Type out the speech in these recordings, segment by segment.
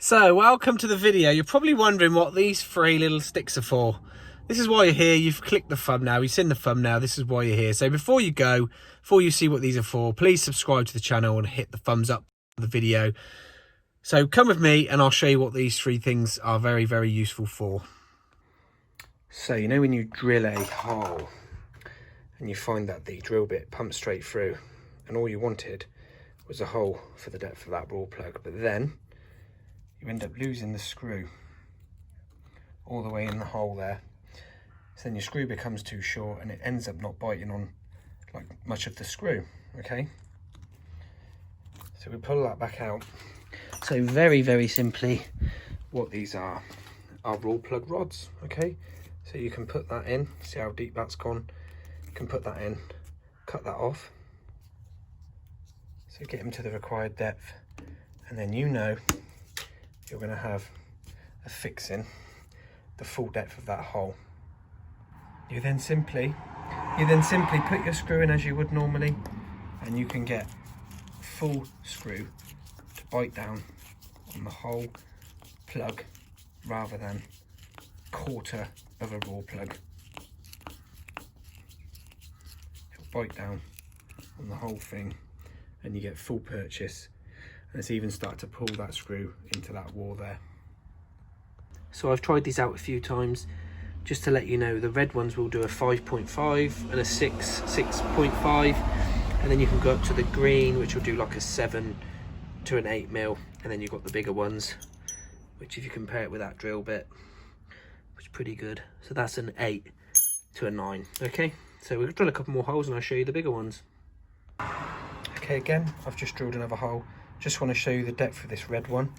So, welcome to the video. You're probably wondering what these three little sticks are for. This is why you're here. You've clicked the thumbnail. You've seen the thumbnail. This is why you're here. So before you go, before you see what these are for, please subscribe to the channel and hit the thumbs up for the video. So come with me and I'll show you what these three things are very, very useful for. So you know when you drill a hole and you find that the drill bit pumps straight through and all you wanted was a hole for the depth of that ball plug, but then you end up losing the screw all the way in the hole there. So then your screw becomes too short and it ends up not biting on like much of the screw, okay? So we pull that back out. So very, very simply, what these are raw plug rods, okay? So you can put that in, see how deep that's gone? You can put that in, cut that off. So get them to the required depth, and then you know you're going to have a fixing the full depth of that hole. You then simply put your screw in as you would normally, and you can get full screw to bite down on the whole plug rather than quarter of a raw plug. It'll bite down on the whole thing and you get full purchase, and it's even start to pull that screw into that wall there. So I've tried these out a few times. Just to let you know, the red ones will do a 5.5 and a 6.5, and then you can go up to the green, which will do like a 7 to an 8 mil, and then you've got the bigger ones, which if you compare it with that drill bit, which is pretty good. So that's an 8 to a 9. Okay, so we'll drill a couple more holes and I'll show you the bigger ones. Okay, again, I've just drilled another hole. Just want to show you the depth of this red one.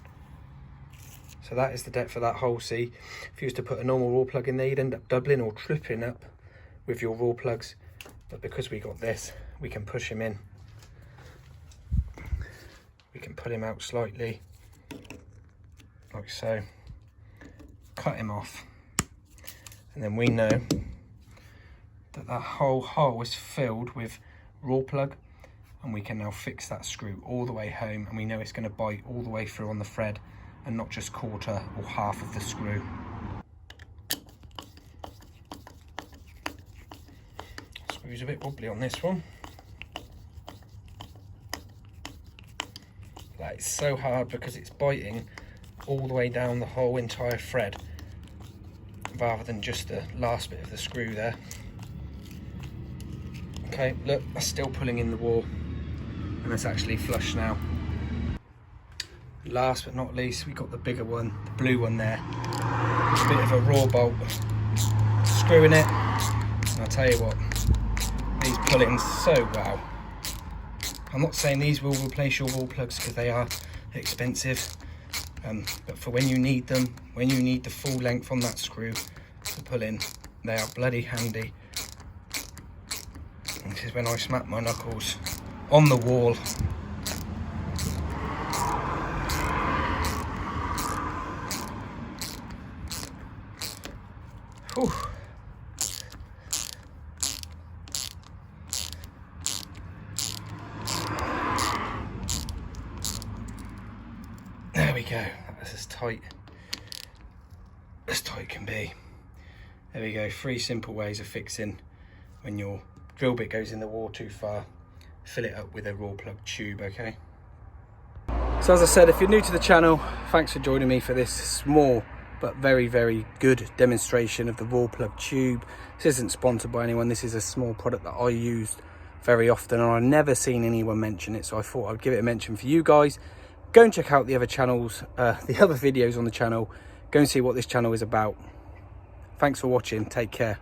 So that is the depth of that hole. See, if you was to put a normal raw plug in there, you'd end up doubling or tripling up with your raw plugs. But because we got this, we can push him in. We can pull him out slightly, like so. Cut him off. And then we know that that whole hole is filled with raw plug. And we can now fix that screw all the way home, and we know it's going to bite all the way through on the thread and not just quarter or half of the screw. Screw's a bit wobbly on this one. That is so hard because it's biting all the way down the whole entire thread rather than just the last bit of the screw there. Okay, look, that's still pulling in the wall. And it's actually flush now. Last but not least, we got the bigger one, the blue one there. It's a bit of a raw bolt. Screw in it, and I'll tell you what, these pull in so well. I'm not saying these will replace your wall plugs because they are expensive, but for when you need them, when you need the full length on that screw to pull in, they are bloody handy. And this is when I smack my knuckles on the wall. Whew. There we go. That's as tight can be. There we go. 3 simple ways of fixing when your drill bit goes in the wall too far. Fill it up with a raw plug tube, okay? So as I said, if you're new to the channel, thanks for joining me for this small but very, very good demonstration of the raw plug tube. This isn't sponsored by anyone. This is a small product that I used very often and I've never seen anyone mention it, so I thought I'd give it a mention for you guys. Go and check out the other channels, the other videos on the channel. Go and see what this channel is about. Thanks for watching. Take care.